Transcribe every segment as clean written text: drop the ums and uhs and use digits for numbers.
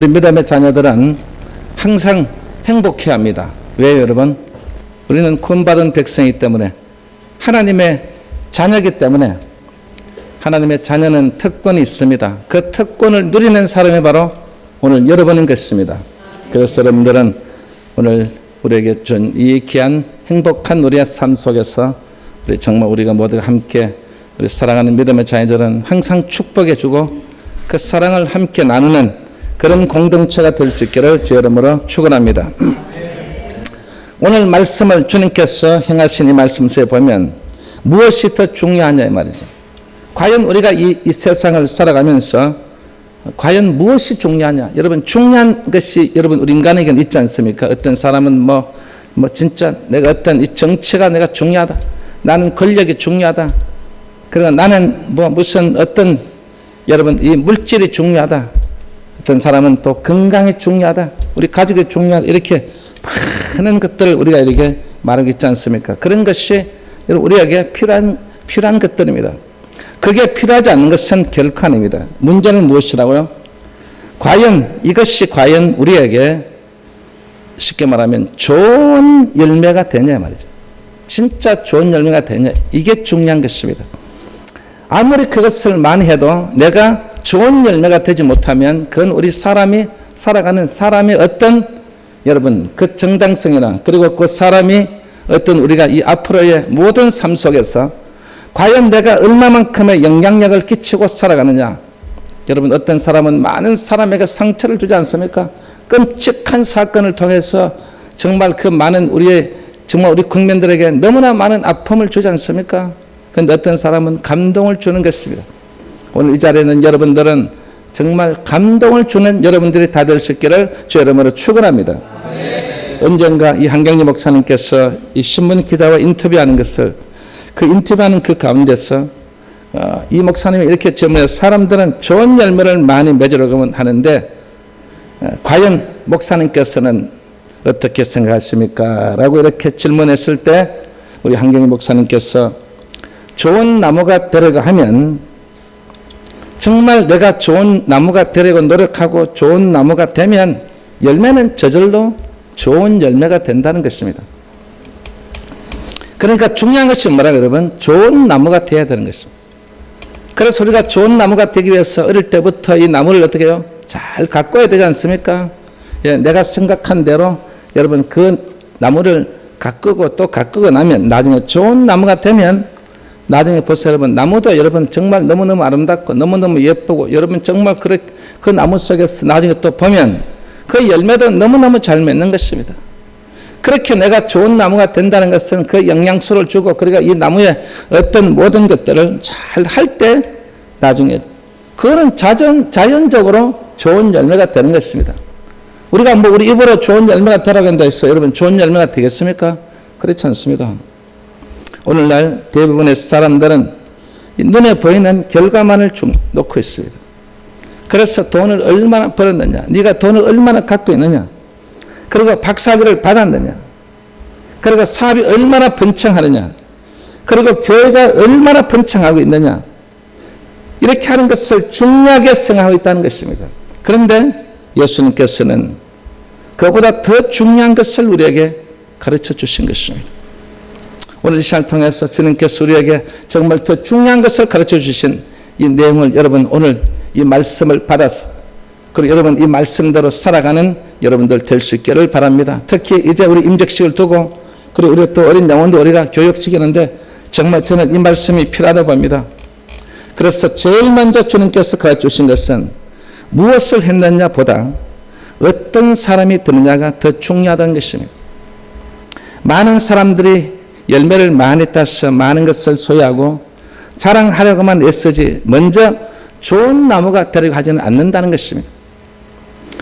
우리 믿음의 자녀들은 항상 행복해야 합니다. 왜요, 여러분? 우리는 구원받은 백성이기 때문에, 하나님의 자녀이기 때문에, 하나님의 자녀는 특권이 있습니다. 그 특권을 누리는 사람이 바로 오늘 여러분인 것입니다. 그래서 여러분들은 오늘 우리에게 준 이 귀한 행복한 우리의 삶 속에서 우리 정말 우리가 모두 함께 우리 사랑하는 믿음의 자녀들은 항상 축복해 주고 그 사랑을 함께 나누는 그런 공동체가 될 수 있기를 주의 이름으로 축원합니다. 오늘 말씀을 주님께서 행하신 이 말씀서에 보면 무엇이 더 중요하냐 말이죠. 과연 우리가 이 세상을 살아가면서 과연 무엇이 중요하냐? 여러분, 중요한 것이 여러분 우리 인간에게는 있지 않습니까? 어떤 사람은 뭐 진짜 내가 어떤 이 정치가 내가 중요하다. 나는 권력이 중요하다. 그러나 나는 무슨 어떤 여러분 이 물질이 중요하다. 어떤 사람은 또 건강이 중요하다. 우리 가족이 중요하다. 이렇게 많은 것들을 우리가 이렇게 말하고 있지 않습니까? 그런 것이 우리에게 필요한 것들입니다. 그게 필요하지 않는 것은 결코 아닙니다. 문제는 무엇이라고요? 이것이 과연 우리에게 쉽게 말하면 좋은 열매가 되냐 말이죠. 진짜 좋은 열매가 되냐. 이게 중요한 것입니다. 아무리 그것을 많이 해도 내가 좋은 열매가 되지 못하면 그건 우리 사람이 살아가는 사람의 어떤 여러분 그 정당성이나 그리고 그 사람이 어떤 우리가 이 앞으로의 모든 삶 속에서 과연 내가 얼마만큼의 영향력을 끼치고 살아가느냐. 여러분 어떤 사람은 많은 사람에게 상처를 주지 않습니까? 끔찍한 사건을 통해서 정말 그 많은 정말 우리 국민들에게 너무나 많은 아픔을 주지 않습니까? 그런데 어떤 사람은 감동을 주는 것입니다. 오늘 이 자리에는 여러분들은 정말 감동을 주는 여러분들이 다 될 수 있기를 주 이름으로 축원합니다. 언젠가 이 한경리 목사님께서 이 신문 기자와 인터뷰하는 것을 그 인터뷰하는 그 가운데서 이 목사님이 이렇게 질문해요. 사람들은 좋은 열매를 많이 맺으려고 하는데 과연 목사님께서는 어떻게 생각하십니까? 라고 이렇게 질문했을 때 우리 한경리 목사님께서 좋은 나무가 되려고 하면 정말 내가 좋은 나무가 되려고 노력하고 좋은 나무가 되면 열매는 저절로 좋은 열매가 된다는 것입니다. 그러니까 중요한 것이 뭐라 여러분? 좋은 나무가 되어야 되는 것입니다. 그래서 우리가 좋은 나무가 되기 위해서 어릴 때부터 이 나무를 어떻게 해요? 잘 가꿔야 되지 않습니까? 예, 내가 생각한 대로 여러분 그 나무를 가꾸고 또 가꾸고 나면 나중에 좋은 나무가 되면 나중에 보세요, 여러분. 나무도 여러분 정말 너무너무 아름답고 너무너무 예쁘고 여러분 정말 그 나무 속에서 나중에 또 보면 그 열매도 너무너무 잘 맺는 것입니다. 그렇게 내가 좋은 나무가 된다는 것은 그 영양소를 주고 그러니까 이 나무의 어떤 모든 것들을 잘 할 때 나중에 그거는 자연적으로 좋은 열매가 되는 것입니다. 우리가 우리 입으로 좋은 열매가 되라고 한다 했어요. 여러분 좋은 열매가 되겠습니까? 그렇지 않습니다. 오늘날 대부분의 사람들은 눈에 보이는 결과만을 놓고 있습니다. 그래서 돈을 얼마나 벌었느냐, 네가 돈을 얼마나 갖고 있느냐, 그리고 박사학위를 받았느냐, 그리고 사업이 얼마나 번창하느냐, 그리고 교회가 얼마나 번창하고 있느냐, 이렇게 하는 것을 중요하게 생각하고 있다는 것입니다. 그런데 예수님께서는 그보다 더 중요한 것을 우리에게 가르쳐 주신 것입니다. 오늘 이 시간을 통해서 주님께서 우리에게 정말 더 중요한 것을 가르쳐 주신 이 내용을 여러분 오늘 이 말씀을 받아서 그리고 여러분 이 말씀대로 살아가는 여러분들 될 수 있기를 바랍니다. 특히 이제 우리 임직식을 두고 그리고 우리 또 어린 영혼도 우리가 교육시키는데 정말 저는 이 말씀이 필요하다고 봅니다. 그래서 제일 먼저 주님께서 가르쳐 주신 것은 무엇을 했느냐 보다 어떤 사람이 되느냐가 더 중요하다는 것입니다. 많은 사람들이 열매를 많이 따서 많은 것을 소유하고 자랑하려고만 애쓰지 먼저 좋은 나무가 되려고 하지는 않는다는 것입니다.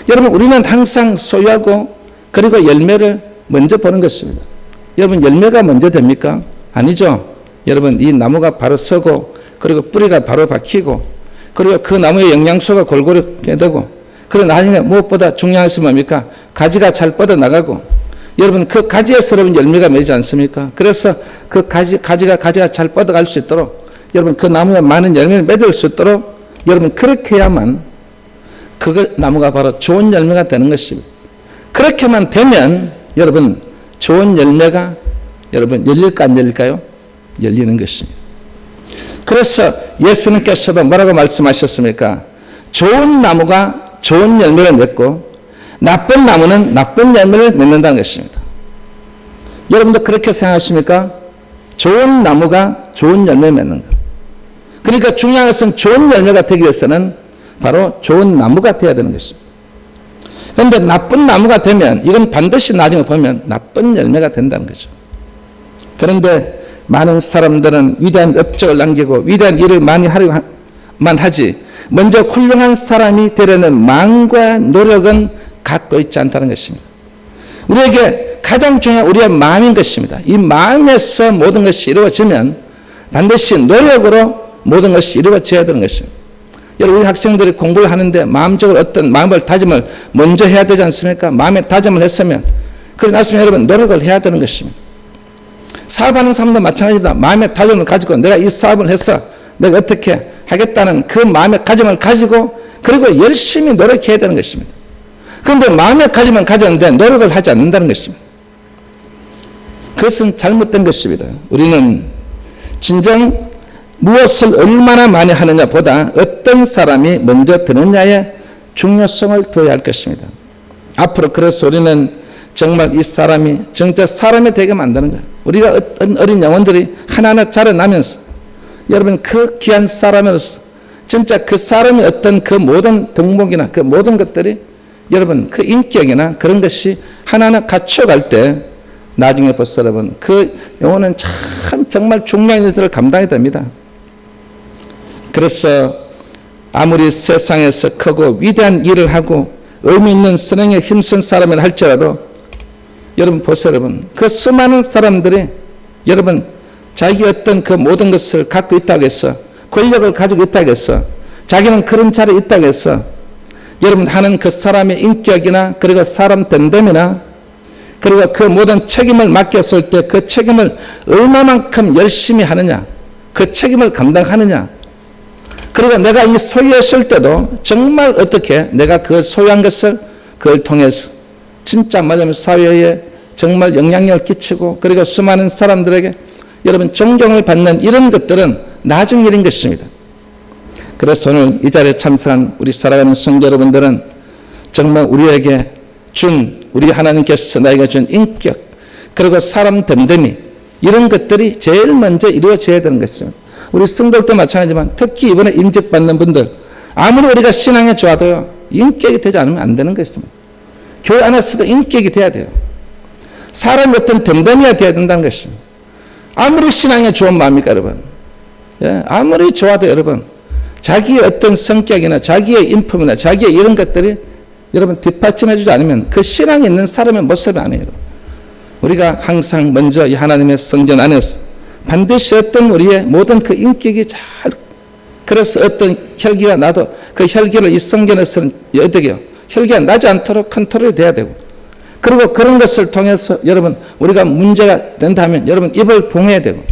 여러분 우리는 항상 소유하고 그리고 열매를 먼저 보는 것입니다. 여러분 열매가 먼저 됩니까? 아니죠. 여러분 이 나무가 바로 서고 그리고 뿌리가 바로 박히고 그리고 그 나무의 영양소가 골고루 되고 그리고 나중에 무엇보다 중요한 것은 뭡니까? 가지가 잘 뻗어나가고 여러분 그 가지에서 여러분 열매가 맺지 않습니까? 그래서 그 가지가 잘 뻗어갈 수 있도록 여러분 그 나무에 많은 열매를 맺을 수 있도록 여러분 그렇게 해야만 그 나무가 바로 좋은 열매가 되는 것입니다. 그렇게만 되면 여러분 좋은 열매가 여러분 열릴까 안 열릴까요? 열리는 것입니다. 그래서 예수님께서도 뭐라고 말씀하셨습니까? 좋은 나무가 좋은 열매를 맺고 나쁜 나무는 나쁜 열매를 맺는다는 것입니다. 여러분도 그렇게 생각하십니까? 좋은 나무가 좋은 열매를 맺는 것. 그러니까 중요한 것은 좋은 열매가 되기 위해서는 바로 좋은 나무가 되어야 되는 것입니다. 그런데 나쁜 나무가 되면 이건 반드시 나중에 보면 나쁜 열매가 된다는 거죠. 그런데 많은 사람들은 위대한 업적을 남기고 위대한 일을 많이 하려만 하지 먼저 훌륭한 사람이 되려는 마음과 노력은 갖고 있지 않다는 것입니다. 우리에게 가장 중요한 우리의 마음인 것입니다. 이 마음에서 모든 것이 이루어지면 반드시 노력으로 모든 것이 이루어져야 되는 것입니다. 여러분, 우리 학생들이 공부를 하는데 마음적으로 어떤 마음을 다짐을 먼저 해야 되지 않습니까? 마음의 다짐을 했으면 그러고 나서면 여러분 노력을 해야 되는 것입니다. 사업하는 사람도 마찬가지입니다. 마음의 다짐을 가지고 내가 이 사업을 해서 내가 어떻게 하겠다는 그 마음의 다짐을 가지고 그리고 열심히 노력해야 되는 것입니다. 그런데 마음의 다짐을 가졌는데 노력을 하지 않는다는 것입니다. 그것은 잘못된 것입니다. 우리는 진정 무엇을 얼마나 많이 하느냐 보다 어떤 사람이 먼저 드느냐에 중요성을 두어야 할 것입니다. 앞으로 그래서 우리는 정말 이 사람이 진짜 사람이 되게 만드는 거예요. 우리가 어떤 어린 영혼들이 하나하나 자라나면서 여러분 그 귀한 사람으로서 진짜 그 사람이 어떤 그 모든 덕목이나 그 모든 것들이 여러분 그 인격이나 그런 것이 하나하나 갖춰갈 때 나중에 벌써 여러분 그 영혼은 참 정말 중요한 일들을 감당해야 됩니다. 그래서 아무리 세상에서 크고 위대한 일을 하고 의미 있는 선행에 힘쓴 사람이라 할지라도 여러분 보세요. 여러분 그 수많은 사람들이 여러분 자기 어떤 그 모든 것을 갖고 있다고 해서 권력을 가지고 있다고 해서 자기는 그런 자리에 있다고 해서 여러분 하는 그 사람의 인격이나 그리고 사람 됨됨이나 그리고 그 모든 책임을 맡겼을 때 그 책임을 얼마만큼 열심히 하느냐 그 책임을 감당하느냐 그리고 내가 이 소유했을 때도 정말 어떻게 내가 그 소유한 것을 그걸 통해서 진짜 말하면 사회에 정말 영향력을 끼치고 그리고 수많은 사람들에게 여러분 존경을 받는 이런 것들은 나중 일인 것입니다. 그래서 오늘 이 자리에 참석한 우리 사랑하는 성도 여러분들은 정말 우리에게 준 우리 하나님께서 나에게 준 인격 그리고 사람 됨됨이 이런 것들이 제일 먼저 이루어져야 되는 것입니다. 우리 성도들도 마찬가지지만 특히 이번에 임직받는 분들 아무리 우리가 신앙에 좋아도요 인격이 되지 않으면 안 되는 것입니다. 교회 안에서도 인격이 돼야 돼요. 사람이 어떤 됨됨이가 돼야 된다는 것입니다. 아무리 신앙에 좋은 마음입니까 여러분? 예, 아무리 좋아도 여러분 자기의 어떤 성격이나 자기의 인품이나 자기의 이런 것들이 여러분 뒷받침해주지 않으면 그 신앙이 있는 사람의 모습이 아니에요. 우리가 항상 먼저 이 하나님의 성전 안에서 반드시 어떤 우리의 모든 그 인격이 잘 그래서 어떤 혈기가 나도 그 혈기를 이 성전에서는 어떻게 해요? 혈기가 나지 않도록 컨트롤이 돼야 되고 그리고 그런 것을 통해서 여러분 우리가 문제가 된다면 여러분 입을 봉해야 되고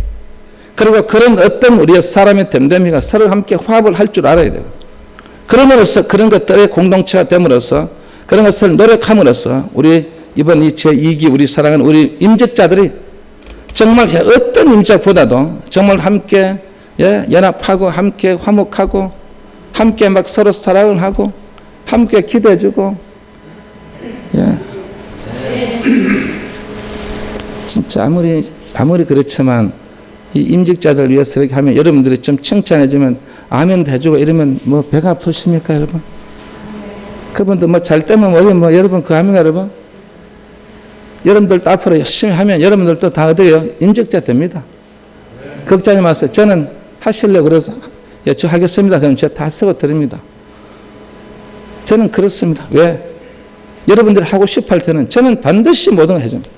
그리고 그런 어떤 우리의 사람의 됨됨이가 서로 함께 화합을 할 줄 알아야 되고 그럼으로써 그런 것들의 공동체가 됨으로써 그런 것을 노력함으로써 우리 이번 이 제2기 우리 사랑하는 우리 임직자들이 정말 어떤 임직보다도 정말 함께 연합하고 함께 화목하고 함께 막 서로 사랑을 하고 함께 기도해주고 진짜 아무리 그렇지만 이 임직자들 위해서 이렇게 하면 여러분들이 좀 칭찬해주면 아멘도 해주고 이러면 뭐 배가 아프십니까 여러분? 그분도 뭐 잘 때면 뭐 여러분 그 합니까 여러분? 여러분들도 앞으로 열심히 하면 여러분들도 다 어때요? 임직자 됩니다. 걱정하지 마세요. 저는 하시려고 그래서 저 하겠습니다. 그럼 제가 다 쓰고 드립니다. 저는 그렇습니다. 왜? 여러분들이 하고 싶어 할 때는 저는 반드시 모든 걸 해줍니다.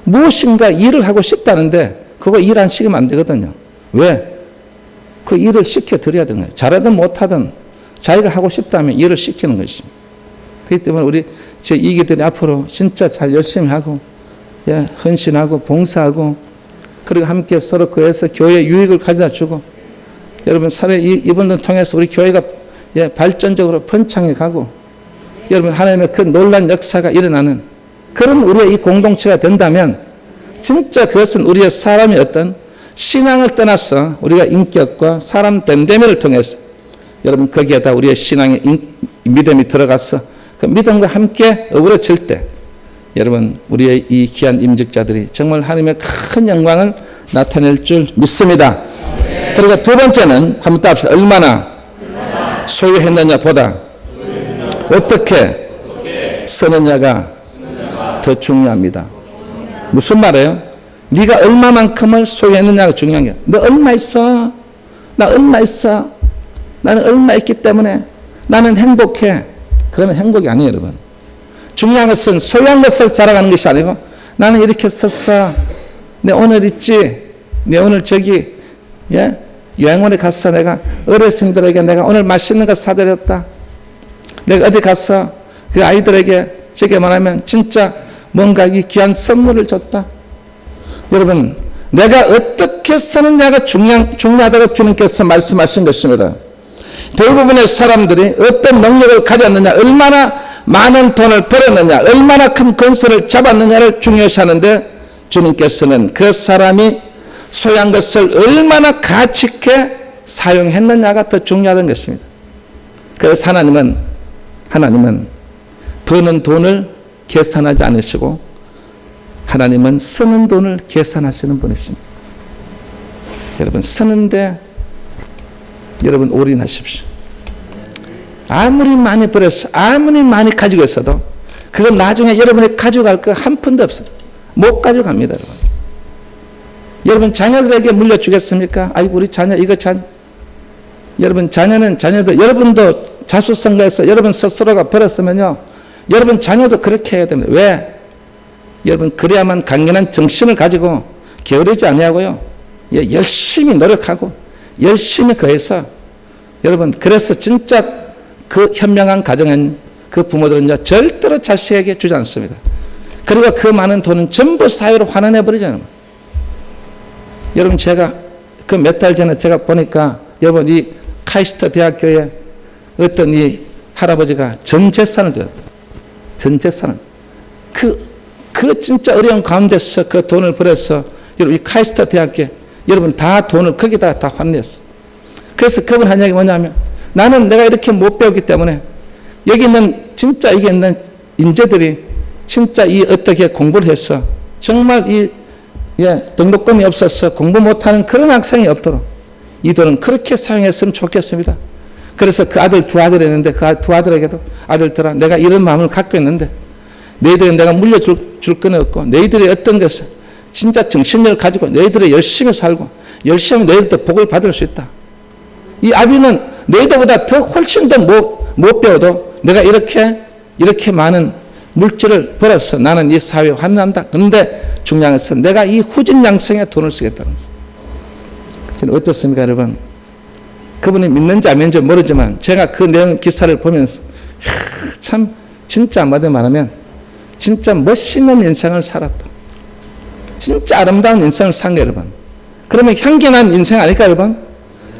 무엇인가 일을 하고 싶다는데 그거 일 안 시키면 안 되거든요. 왜? 그 일을 시켜드려야 되는 거예요. 잘하든 못하든 자기가 하고 싶다면 일을 시키는 것입니다. 그렇기 때문에 우리 제2기들이 앞으로 진짜 잘 열심히 하고 헌신하고 봉사하고 그리고 함께 서로 그에서 교회 유익을 가져다 주고 여러분 사례 이분들 통해서 우리 교회가 발전적으로 번창해 가고 여러분 하나님의 그 놀라운 역사가 일어나는 그런 우리의 이 공동체가 된다면 진짜 그것은 우리의 사람의 어떤 신앙을 떠나서 우리가 인격과 사람 됨됨이를 통해서 여러분 거기에다 우리의 신앙의 믿음이 들어가서 그 믿음과 함께 어우러질 때 여러분 우리의 이 귀한 임직자들이 정말 하나님의 큰 영광을 나타낼 줄 믿습니다. 그리고 두 번째는 한번 따라서 얼마나 소유했느냐 보다 어떻게 쓰느냐가 더 중요합니다. 무슨 말이에요? 네가 얼마만큼을 소유했느냐가 중요한 게 너 얼마 있어? 나 얼마 있어? 나는 얼마 있기 때문에 나는 행복해. 그건 행복이 아니에요, 여러분. 중요한 것은 소유한 것을 자랑하는 것이 아니고 나는 이렇게 썼어. 내 오늘 있지. 내 오늘 저기 여행원에 가서 내가 어르신들에게 내가 오늘 맛있는 거 사드렸다. 내가 어디 가서 그 아이들에게 저게 말하면 진짜 뭔가 이 귀한 선물을 줬다. 여러분 내가 어떻게 사느냐가 중요하다고 주님께서 말씀하신 것입니다. 대부분의 사람들이 어떤 능력을 가졌느냐, 얼마나 많은 돈을 벌었느냐, 얼마나 큰 건설을 잡았느냐를 중요시하는데 주님께서는 그 사람이 소유한 것을 얼마나 가치 있게 사용했느냐가 더 중요하다는 것입니다. 그래서 하나님은 버는 돈을 계산하지 않으시고 하나님은 쓰는 돈을 계산하시는 분이십니다. 여러분 쓰는데 여러분 올인하십시오. 아무리 많이 벌어서 아무리 많이 가지고 있어도 그건 나중에 여러분이 가져갈 거 한 푼도 없어요. 못 가져갑니다. 여러분 자녀들에게 물려주겠습니까? 아이고 우리 자녀 이거 자녀. 여러분 자녀는 자녀들 여러분도 자수성가해서 여러분 스스로가 벌었으면요 여러분 자녀도 그렇게 해야 됩니다. 왜? 여러분 그래야만 강건한 정신을 가지고 게으르지 아니하고요 열심히 노력하고 열심히 거해서 여러분 그래서 진짜 그 현명한 가정은 그 부모들은요 절대로 자식에게 주지 않습니다. 그리고 그 많은 돈은 전부 사회로 환원해 버리잖아요. 여러분 제가 그 몇 달 전에 제가 보니까 여러분 이 카이스트 대학교에 어떤 이 할아버지가 전 재산을 줬어요. 전 재산을 그 진짜 어려운 가운데서 그 돈을 벌여서 여러분 이 카이스트 대학교에 여러분 다 돈을 거기다 다 환냈어. 그래서 그분 한 얘기 뭐냐면 나는 내가 이렇게 못 배우기 때문에 여기 있는 진짜 여기 있는 인재들이 진짜 이 어떻게 공부를 했어 정말 이 등록금이 없어서 공부 못하는 그런 학생이 없도록 이 돈은 그렇게 사용했으면 좋겠습니다. 그래서 그 아들 두 아들 했는데 그 두 아들에게도 아들들아 내가 이런 마음을 갖고 있는데 너희들은 내가 물려줄 건 없고 너희들이 어떤 것을 진짜 정신력을 가지고 너희들이 열심히 살고 열심히 너희들도 복을 받을 수 있다. 이 아비는 너희들보다 더 훨씬 더 못 배워도 내가 이렇게 많은 물질을 벌어서 나는 이 사회에 환원한다. 그런데 중요한 것은 내가 이 후진 양성에 돈을 쓰겠다는 것입니다. 저는 어떻습니까 여러분? 그분이 믿는지 안 믿는지 모르지만 제가 그 내용 기사를 보면서 참 진짜 한마디로 말하면 진짜 멋있는 인생을 살았다. 진짜 아름다운 인생을 산 거예요 여러분. 그러면 향기난 인생 아닐까 여러분?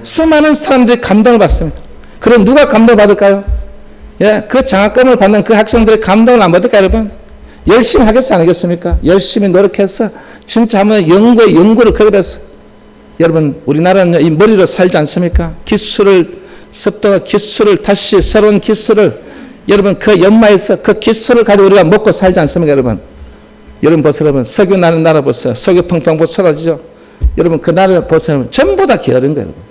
수많은 사람들이 감동을 받습니다. 그럼 누가 감동을 받을까요? 그 장학금을 받는 그 학생들이 감동을 안 받을까요 여러분? 열심히 하겠지 않겠습니까? 열심히 노력해서 진짜 한번 연구를 거기서 여러분 우리나라는 이 머리로 살지 않습니까? 기술을 습득 기술을 다시 새로운 기술을 여러분 그 연마에서 그 기술을 가지고 우리가 먹고 살지 않습니까 여러분? 여러분 보세요 여러분 석유 나는 나라 보세요. 석유 펑펑 쏟아지죠. 여러분 그 나라 보세요. 전부 다 게으른 거예요 여러분.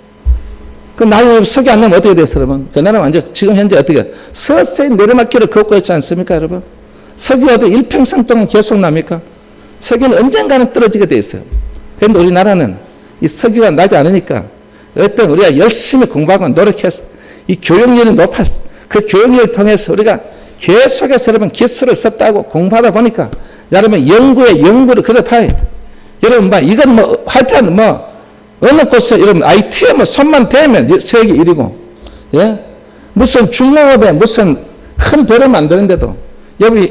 그 나중에 석유 안 나면 어떻게 됐어요 여러분? 그 나라 완전 지금 현재 어떻게 서서히 내리막길을 걷고 있지 않습니까 여러분? 석유화도 일평생 동안 계속 납니까? 석유는 언젠가는 떨어지게 돼 있어요. 그런데 우리나라는 이 석유가 나지 않으니까 어떤 우리가 열심히 공부하고 노력해서 이 교육률이 높아서 그 교육률을 통해서 우리가 계속해서 여러분 기술을 습득하고 공부하다 보니까 여러분 연구를 그래 여러분 이건 하여튼 어느 곳에 여러분 IT에 손만 대면 세계 1위고 무슨 중공업에 무슨 큰 배를 만드는데도 여기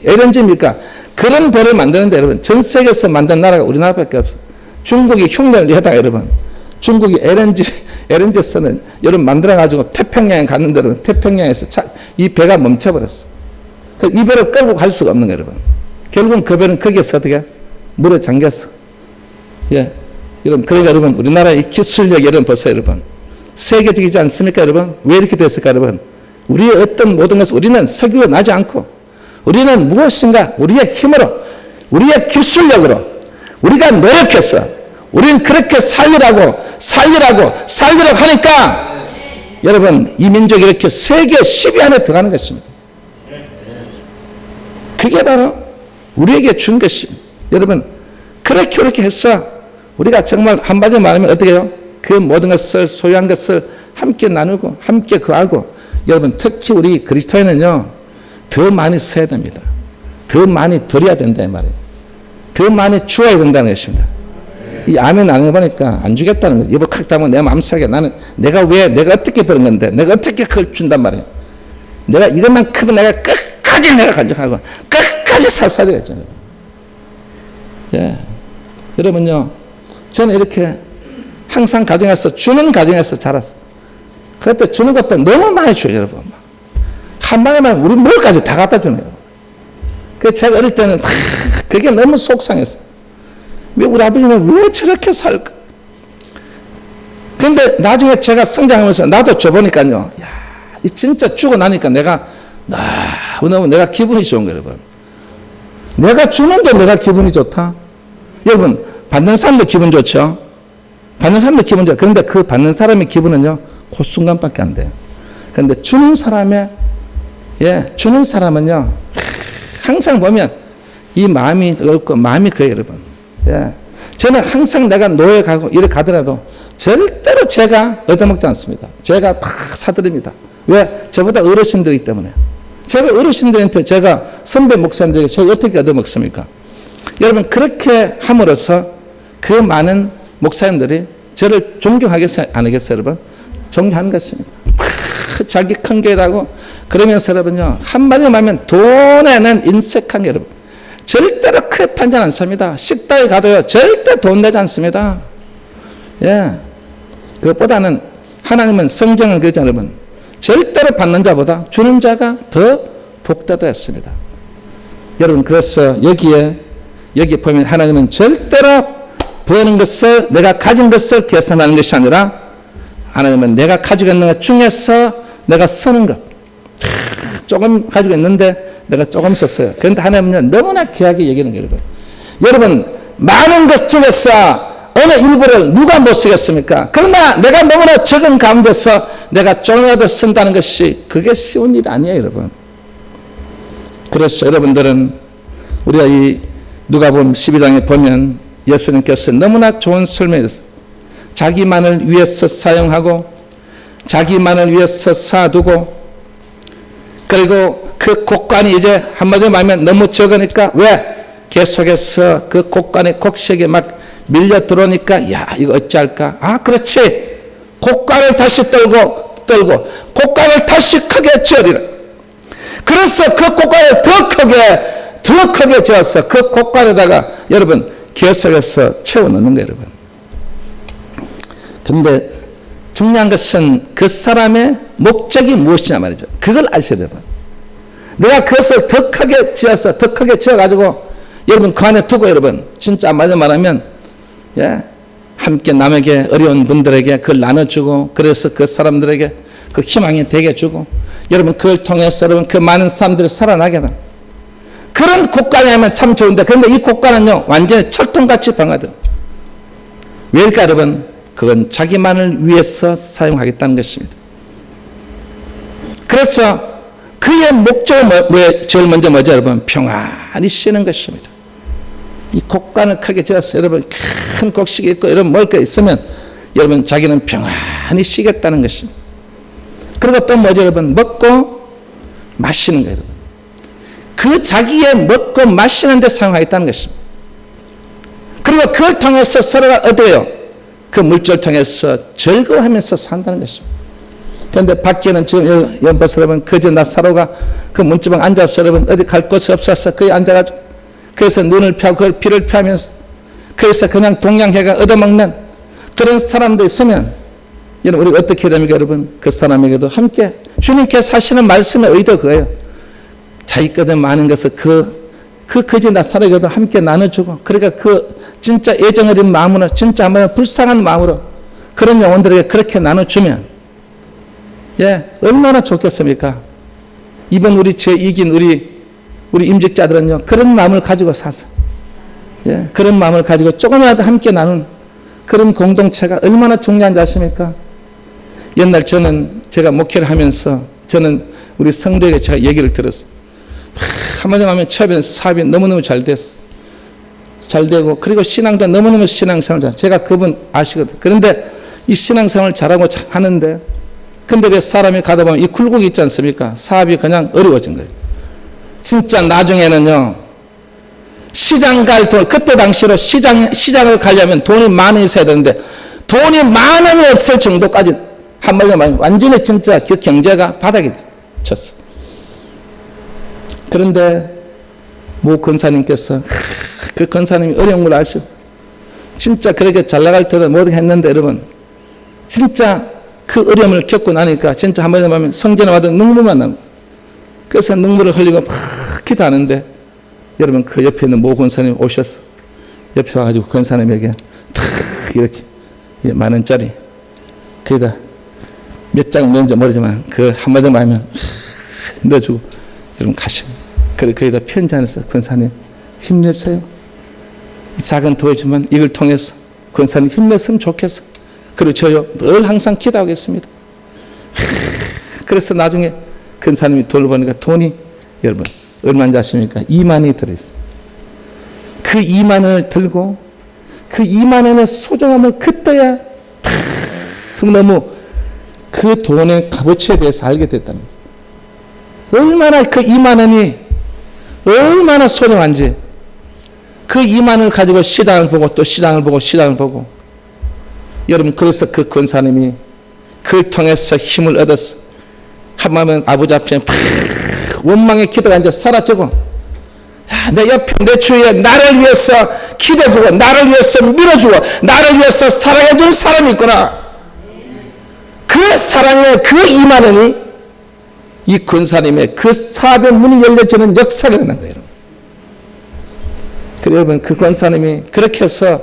LNG입니까? 그런 배를 만드는데 여러분 전 세계에서 만든 나라가 우리나라밖에 없어요. 중국이 흉내를 내다가 여러분 중국이 LNG선을 여러분 만들어가지고 태평양에 갔는데 여러분 태평양에서 이 배가 멈춰버렸어. 이 배를 끌고 갈 수가 없는 거예요, 여러분. 결국은 그 배는 거기에서 어떻게 물에 잠겼어. 예. 그러니까 여러분, 우리나라의 기술력, 여러분, 보세요, 여러분. 세계적이지 않습니까, 여러분? 왜 이렇게 됐을까, 여러분? 우리의 어떤 모든 것을 우리는 석유가 나지 않고, 우리는 무엇인가, 우리의 힘으로, 우리의 기술력으로, 우리가 노력해서, 우리는 그렇게 살리라고 하니까, 여러분, 이 민족이 이렇게 세계 10위 안에 들어가는 것입니다. 그게 바로 우리에게 준 것입니다. 여러분, 그렇게 해서 우리가 정말 한마디로 말하면 어떻게 해요? 그 모든 것을, 소유한 것을 함께 나누고, 함께 거하고, 여러분, 특히 우리 그리스도인은요, 더 많이 써야 됩니다. 더 많이 드려야 된다, 이 말이에요. 더 많이 주어야 된다는 것입니다. 이 아멘 안 해보니까 안 주겠다는 거죠. 입을 칵 닫으면 내 마음속에 나는 내가 어떻게 그런 건데, 내가 어떻게 그걸 준단 말이에요. 내가 이것만 크면 내가 끝까지 내가 간직하고, 끝까지 살살해야죠. 예. 여러분요, 저는 이렇게 항상 가정에서, 주는 가정에서 자랐어요. 그때 주는 것도 너무 많이 줘요, 여러분. 한 방에만 우리 뭘까지 다 갖다 주네요. 그래서 제가 어릴 때는 그게 너무 속상했어요. 왜 우리 아버지는 왜 저렇게 살까? 근데 나중에 제가 성장하면서 나도 줘보니까요, 야, 진짜 주고 나니까 내가 너무 내가 기분이 좋은 거예요, 여러분. 내가 주는데 내가 기분이 좋다? 여러분, 받는 사람도 기분 좋죠? 받는 사람도 기분 좋아요. 그런데 그 받는 사람의 기분은요, 그 순간밖에 안 돼요. 그런데 주는 사람은요, 항상 보면 이 마음이 어렵고 마음이 그래요, 여러분. 예. 저는 항상 내가 노예 가고 이렇게 가더라도 절대로 제가 얻어먹지 않습니다. 제가 다 사드립니다. 왜? 저보다 어르신들이기 때문에. 제가 어르신들한테, 제가 선배 목사님들에게 제가 어떻게 얻어먹습니까? 여러분, 그렇게 함으로써 그 많은 목사님들이 저를 존경하겠어요? 안 하겠어요, 여러분? 존경하는 것입니다. 자기 큰 교회라고 그러면서 여러분요, 한마디로 말하면 돈에는 인색한 게 여러분. 절대로 크게 판단 안 씁니다. 식당에 가도요, 절대 돈 내지 않습니다. 예. 그것보다는 하나님은 성경을 그러잖아요, 여러분. 절대로 받는 자보다 주는 자가 더 복되다 했습니다. 여러분, 그래서 여기 보면 하나님은 절대로 버는 것을, 내가 가진 것을 계산하는 것이 아니라 하나님은 내가 가지고 있는 것 중에서 내가 쓰는 것. 조금 가지고 있는데 내가 조금 썼어요. 그런데 하나님은 너무나 귀하게 여기는 거예요, 여러분. 여러분, 많은 것 중에서 어느 일부를 누가 못 쓰겠습니까? 그러나 내가 너무나 적은 가운데서 내가 조금이라도 쓴다는 것이 그게 쉬운 일이 아니에요, 여러분. 그래서 여러분들은 우리가 이 누가복음 12장에 보면 예수님께서 너무나 좋은 설명이었어요. 자기만을 위해서 사용하고 자기만을 위해서 쌓아두고, 그리고 그 곡간이 이제 한마디로 말하면 너무 적으니까, 왜? 계속해서 그 곡간의 곡식이 막 밀려 들어오니까, 야, 이거 어찌할까? 아, 그렇지. 곡간을 다시 떨고 곡간을 다시 크게 지으리라. 그래서 그 곡간을 더 크게 지어서 그 곡간에다가 여러분 계속해서 채워 넣는 거예요, 여러분. 근데 중요한 것은 그 사람의 목적이 무엇이냐 말이죠. 그걸 아셔야 돼요. 내가 그것을 더 크게 지어가지고 여러분 그 안에 두고, 여러분 진짜 한마디로 말하면, 예, 함께 남에게, 어려운 분들에게 그걸 나눠주고, 그래서 그 사람들에게 그 희망이 되게 주고, 여러분 그걸 통해서 여러분 그 많은 사람들이 살아나게 돼. 그런 곡간이 하면 참 좋은데, 그런데 이 곡간은요 완전히 철통같이 방하더라. 왜일까, 여러분? 그건 자기만을 위해서 사용하겠다는 것입니다. 그래서 그의 목적은 제일 먼저 뭐죠, 여러분? 평안히 쉬는 것입니다. 이 곡간을 크게 지어서 여러분 큰 곡식이 있고 여러분 먹을 거 있으면 여러분 자기는 평안히 쉬겠다는 것입니다. 그리고 또 뭐죠, 여러분? 먹고 마시는 거예요, 여러분. 그 자기의 먹고 마시는 데 사용하겠다는 것입니다. 그리고 그걸 통해서 서로가 얻어요. 그 물질을 통해서 즐거워하면서 산다는 것입니다. 그런데 밖에는 지금 연보서 여러분, 그저 나 사로가 그 문지방 앉아서 여러분 어디 갈 곳이 없어서 거기 앉아가지고, 그래서 눈을 펴고 그걸 피를 피하면서, 그래서 그냥 동양해가 얻어먹는 그런 사람도 있으면, 여러분, 우리가 어떻게 해야 됩니까, 여러분? 그 사람에게도 함께, 주님께서 하시는 말씀의 의도 그거예요. 자기 것에 많은 것을 거지 나사로에게도 함께 나눠주고, 그러니까 그 진짜 애정 어린 마음으로, 진짜 한번 불쌍한 마음으로 그런 영혼들에게 그렇게 나눠주면, 예, 얼마나 좋겠습니까? 이번 우리 죄 이긴 우리 임직자들은요, 그런 마음을 가지고 사서, 예, 그런 마음을 가지고 조금이라도 함께 나눈 그런 공동체가 얼마나 중요한지 아십니까? 옛날 제가 목회를 하면서 저는 우리 성도에게 제가 얘기를 들었어요. 한마디로 하면 처음에 사업이 너무너무 잘 됐어. 잘 되고, 그리고 신앙도 너무너무 신앙생활 잘. 제가 그분 아시거든. 그런데 이 신앙생활 잘하고 하는데, 근데 왜 사람이 가다 보면 이 굴곡이 있지 않습니까? 사업이 그냥 어려워진 거예요. 진짜 나중에는요, 시장 갈 돈, 그때 당시로 시장을 가려면 돈이 만 원 있어야 되는데, 돈이 만 원이 없을 정도까지 한마디로 말하면 완전히 진짜 그 경제가 바닥에 쳤어. 그런데 모 권사님께서, 그 권사님이 어려운 걸 아시고, 진짜 그렇게 잘 나갈 때도 모두 했는데, 여러분, 진짜 그 어려움을 겪고 나니까 진짜 한마디로 말하면 성전에 와도 눈물만 나고, 그래서 눈물을 흘리고 막 기도하는데, 여러분, 그 옆에 있는 모 권사님이 오셨어. 옆에 와가지고 권사님에게 탁 이렇게 10,000원짜리, 거기다 몇 장 넣은지 모르지만 그 한마디로 말하면 넣어주고, 여러분 가시고, 그래 거기다 편지 하나 써. 권사님 힘내세요. 작은 도이지만 이걸 통해서 권사님 힘냈으면 좋겠어. 그리고 저요 늘 항상 기도하겠습니다. 그래서 나중에 권사님이 돌보니까 돈이 여러분 얼마인지 아십니까? 20,000원이 들어있어요. 그 20,000원을 들고 그 20,000원의 소중함을 그때야 너무 그 돈의 값어치에 대해서 알게 됐다는 거죠. 얼마나 그 20,000원이 얼마나 소중한지, 그 20,000원을 가지고 시장을 보고 또 시장을 보고 여러분, 그래서 그 권사님이 그걸 통해서 힘을 얻어서 한마디면 아버지 앞에 원망의 기도가 이제 사라지고, 내 옆에 내 주위에 나를 위해서 기도해주고 나를 위해서 밀어주고 나를 위해서 사랑해준 사람이 있구나. 그 사랑의 그 20,000원이 이 권사님의 그 사업의 문이 열려지는 역사가 일어난 거예요. 그래 여러분, 그 권사님이 그렇게 해서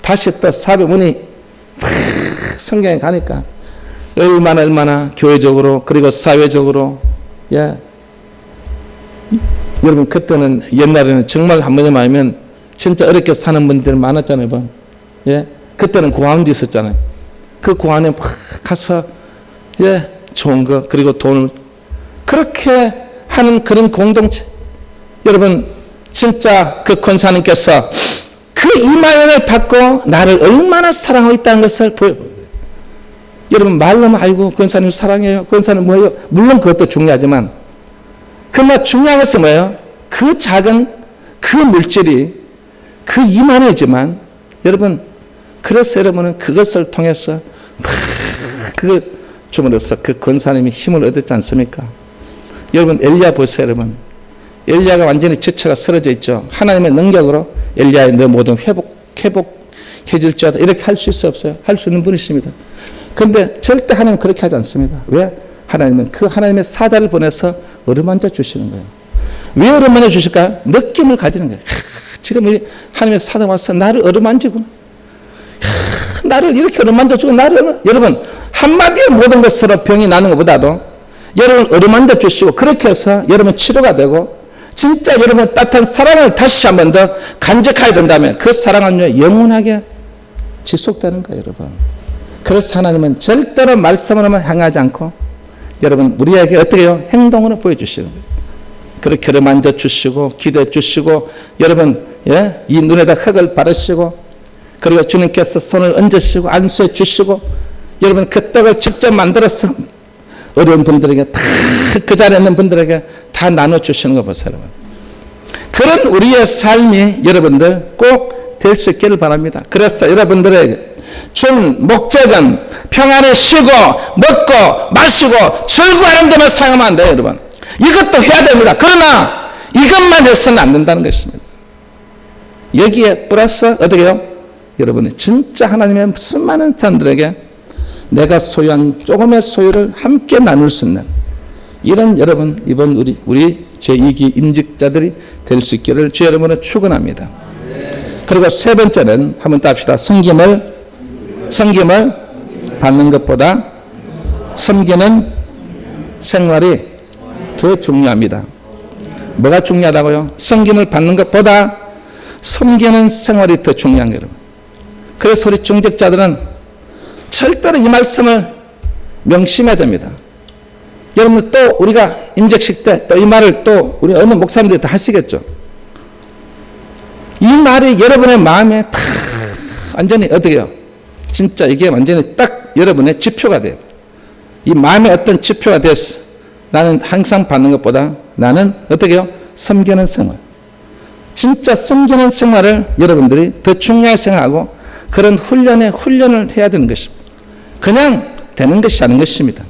다시 또 사업의 문이 성경에 가니까 얼마나 교회적으로 그리고 사회적으로, 예, 여러분 그때는 옛날에는 정말 한마디로 말하면 진짜 어렵게 사는 분들 많았잖아요. 예, 그때는 고아원도 있었잖아요. 그 고아원에 가서, 예, 좋은 거 그리고 돈을 그렇게 하는 그런 공동체. 여러분, 진짜 그 권사님께서 그 20,000원을 받고 나를 얼마나 사랑하고 있다는 것을 보여요. 여러분, 말로만 알고 권사님 사랑해요, 권사님 뭐예요? 물론 그것도 중요하지만, 그러나 중요한 것은 뭐예요? 그 작은 그 물질이 그 20,000원이지만, 여러분, 그래서 여러분은 그것을 통해서 그걸 줌으로써 그 권사님이 힘을 얻었지 않습니까? 여러분, 엘리야 보세요, 여러분. 엘리야가 완전히 지체가 쓰러져 있죠. 하나님의 능력으로 엘리야의 너 모든 회복해질 자다. 이렇게 할 수 있어요, 없어요? 할 수 있는 분이십니다. 그런데 절대 하나님은 그렇게 하지 않습니다. 왜? 하나님은 그 하나님의 사자를 보내서 어루만져 주시는 거예요. 왜 어루만져 주실까요? 느낌을 가지는 거예요. 지금 하나님의 사자 와서 나를 어루만지구나. 나를 이렇게 어루만져 주고 여러분, 한마디에 모든 것으로 병이 나는 것보다도 여러분 어루만져 주시고, 그렇게 해서 여러분 치료가 되고, 진짜 여러분 따뜻한 사랑을 다시 한 번 더 간직하게 된다면 그 사랑은 영원하게 지속되는 거예요, 여러분. 그래서 하나님은 절대로 말씀으로만 향하지 않고 여러분 우리에게 어떻게 해요? 행동으로 보여주시는 거예요. 그렇게 어루만져 주시고 기도해 주시고, 여러분, 예? 이 눈에다 흙을 바르시고, 그리고 주님께서 손을 얹으시고 안수해 주시고, 여러분 그 떡을 직접 만들어서 어려운 분들에게 다 그 자리에 있는 분들에게 다 나눠주시는 거 보세요, 여러분. 그런 우리의 삶이 여러분들 꼭 될 수 있기를 바랍니다. 그래서 여러분들에게 준 목적은 평안에 쉬고 먹고 마시고 즐거워하는 데만 사용하면 안 돼요, 여러분. 이것도 해야 됩니다. 그러나 이것만 해서는 안 된다는 것입니다. 여기에 플러스 어떻게 해요? 여러분이 진짜 하나님의 수많은 사람들에게 내가 소유한 조금의 소유를 함께 나눌 수 있는 이런 여러분 이번 우리 제2기 임직자들이 될 수 있기를 주 여러분을 축원합니다. 그리고 세 번째는 한번 따합시다. 섬김을 받는 것보다 섬기는 생활이 더 중요합니다. 뭐가 중요하다고요? 섬김을 받는 것보다 섬기는 생활이 더 중요한 거예요. 그래서 우리 중직자들은 절대로 이 말씀을 명심해야 됩니다. 여러분 또 우리가 임직식 때 또 이 말을 또 우리 어느 목사님들이 다 하시겠죠. 이 말이 여러분의 마음에 다 완전히 어떻게 해요? 진짜 이게 완전히 딱 여러분의 지표가 돼요. 이 마음의 어떤 지표가 돼서 나는 항상 받는 것보다 나는 어떻게 해요? 섬기는 생활. 진짜 섬기는 생활을 여러분들이 더 중요하게 생각하고 그런 훈련을 해야 되는 것입니다. 그냥 되는 것이 아닌 것입니다.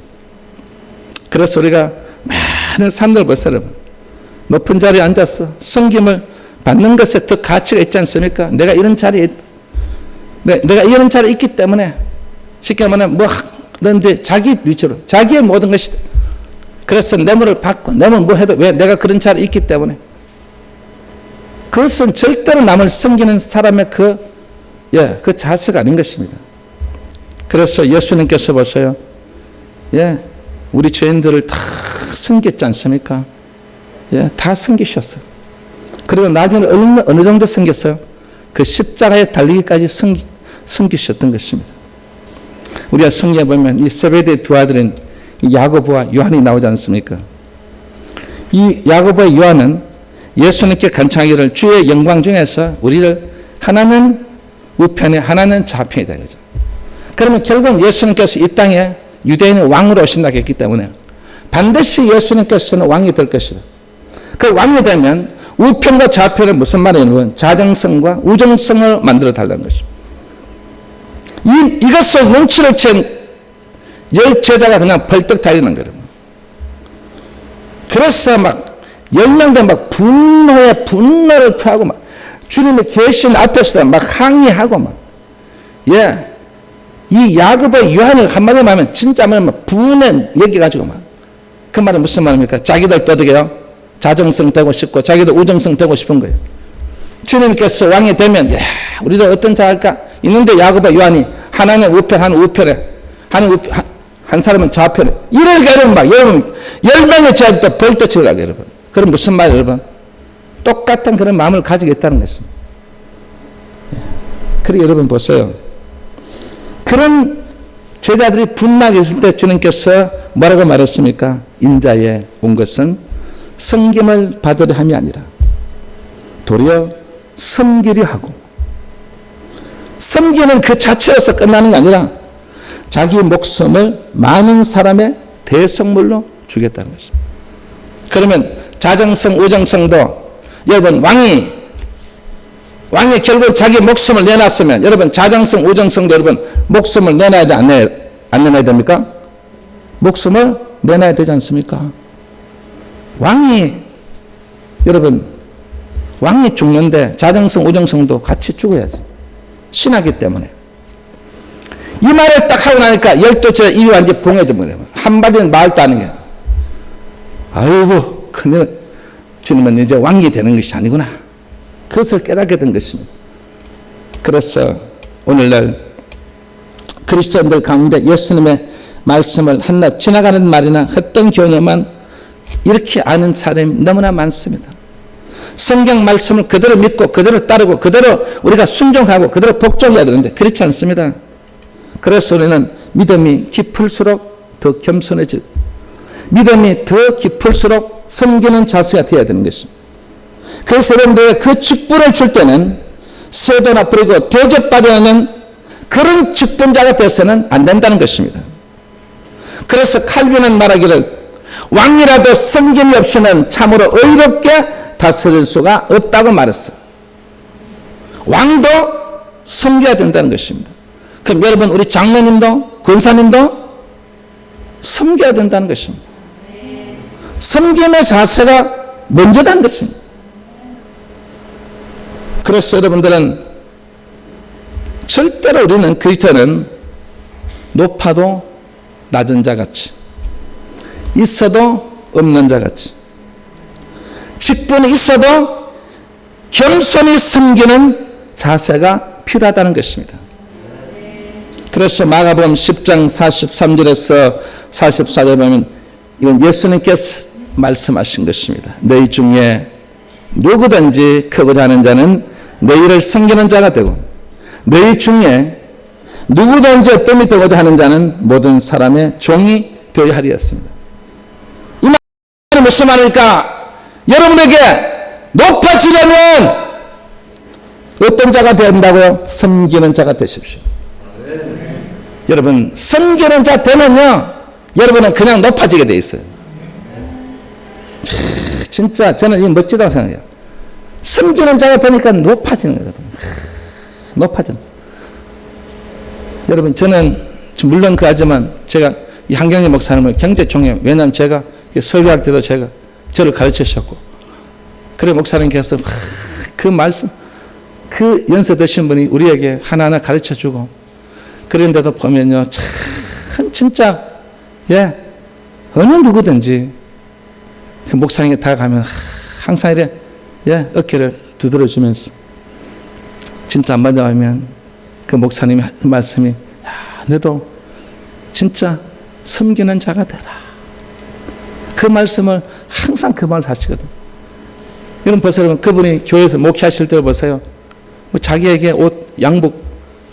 그래서 우리가 많은 사람들 보세요, 여러분. 높은 자리에 앉아서 섬김을 받는 것에 더 가치가 있지 않습니까? 내가 이런 자리에 있기 때문에 쉽게 말하면 뭐든지 자기 위주로 자기의 모든 것이 그래서 뇌물을 받고 뇌물 뭐 해도 왜 내가 그런 자리에 있기 때문에 그것은 절대로 남을 섬기는 사람의 그 자세가 아닌 것입니다. 그래서 예수님께서 보세요. 우리 죄인들을 다 섬겼지 않습니까? 다 섬기셨어요. 그리고 나중에 어느 정도 섬겼어요? 그 십자가에 달리기까지 섬기셨던 것입니다. 우리가 성경에 보면 이 세베대의 두 아들인 야고보와 요한이 나오지 않습니까? 이 야고보와 요한은 예수님께 간청하기를 주의 영광 중에서 우리를 하나는 우편에 하나는 좌편이다 이거죠. 그러면 결국 예수님께서 이 땅에 유대인의 왕으로 오신다고 했기 때문에 반드시 예수님께서는 왕이 될 것이다. 그 왕이 되면 우편과 좌편은 무슨 말이냐면 자정성과 우정성을 만들어 달라는 것입니다. 이것을 눈치를 챈 열 제자가 그냥 벌떡 달리는 거예요. 그래서 막 10명도 막 분노를 토하고 막 주님의 계신 앞에서 막 항의하고 막 이 야고보 요한을 한마디로 하면 진짜 막 분에 얘기가지고 막 그 말은 무슨 말입니까? 자기들도 어떻게 해요? 자정성 되고 싶고 자기도 우정성 되고 싶은 거예요. 주님께서 왕이 되면 우리도 어떤 자 할까? 있는데 야고보 요한이 하나는 우편 하나는 우편에 한 사람은 좌편에 이러니까 여러분 10명의 제자도 벌떡 치더라고요. 여러분. 그럼 무슨 말이에요? 여러분? 똑같은 그런 마음을 가지고 있다는 것입니다. 그리고 여러분 보세요. 그런 제자들이 분노하게 있을 때 주님께서 뭐라고 말했습니까? 인자에 온 것은 섬김을 받으려 함이 아니라 도리어 섬기려 하고 섬기는 그 자체로서 끝나는 게 아니라 자기 목숨을 많은 사람의 대속물로 주겠다는 것입니다. 그러면 자정성, 우정성도 여러분 왕이 결국 자기 목숨을 내놨으면 여러분 자정성, 우정성도 여러분 목숨을 내놔야 돼, 안 내놔야 됩니까? 목숨을 내놔야 되지 않습니까? 여러분 왕이 죽는데 자정성, 우정성도 같이 죽어야지. 신하기 때문에. 이 말을 딱 하고 나니까 12제자 입이 완전히 봉해져 버려요. 한마디는 말도 안 해. 아이고, 큰일. 주님은 이제 왕이 되는 것이 아니구나. 그것을 깨닫게 된 것입니다. 그래서 오늘날 그리스도인들 가운데 예수님의 말씀을 한낱 지나가는 말이나 헛된 교훈에만 이렇게 아는 사람이 너무나 많습니다. 성경 말씀을 그대로 믿고 그대로 따르고 그대로 우리가 순종하고 그대로 복종해야 되는데 그렇지 않습니다. 그래서 우리는 믿음이 깊을수록 더 겸손해지고 믿음이 더 깊을수록 섬기는 자세가 되어야 되는 것입니다. 그래서 여러분들 그 직분을 줄 때는 쇠도나 뿌리고 대접받아야 그런 직분자가 돼서는 안 된다는 것입니다. 그래서 칼빈은 말하기를 왕이라도 섬김이 없이는 참으로 의롭게 다스릴 수가 없다고 말했어요. 왕도 섬겨야 된다는 것입니다. 그럼 여러분 우리 장로님도 권사님도 섬겨야 된다는 것입니다. 섬김의 자세가 먼저다는 것입니다. 그래서 여러분들은 절대로 우리는 그리스도는 높아도 낮은 자같이, 있어도 없는 자같이, 직분이 있어도 겸손히 섬기는 자세가 필요하다는 것입니다. 그래서 마가복음 10장 43절에서 44절에 보면 이건 예수님께서 말씀하신 것입니다. 너희 중에 누구든지 크고자 하는 자는 너희를 섬기는 자가 되고, 너희 중에 누구든지 어떤 이 되고자 하는 자는 모든 사람의 종이 되어야 하리였습니다. 이 말은 무슨 말입니까? 여러분에게 높아지려면 어떤 자가 된다고요? 섬기는 자가 되십시오. 여러분, 섬기는 자 되면요, 여러분은 그냥 높아지게 돼 있어요. 진짜 저는 이 멋지다고 생각해요. 섬기는 자가 되니까 높아지는 거예요. 높아지는. 여러분, 저는 물론 그하지만 제가 이 한경재 목사님을 굉장히 존경해요. 왜냐하면 제가 설교할 때도 제가 저를 가르치셨고, 그래 목사님께서 그 말씀, 그 연세 드신 분이 우리에게 하나하나 가르쳐주고, 그런데도 보면요, 참 진짜 어느 누구든지 그 목사님이 다가가면 항상 이래 어깨를 두드려주면서 진짜 안 받아가면 그 목사님이 하는 말씀이, 너도 진짜 섬기는 자가 되라. 그 말씀을 항상 그 말을 하시거든. 여러분 보세요. 그분이 교회에서 목회하실 때 보세요. 뭐 자기에게 옷, 양복,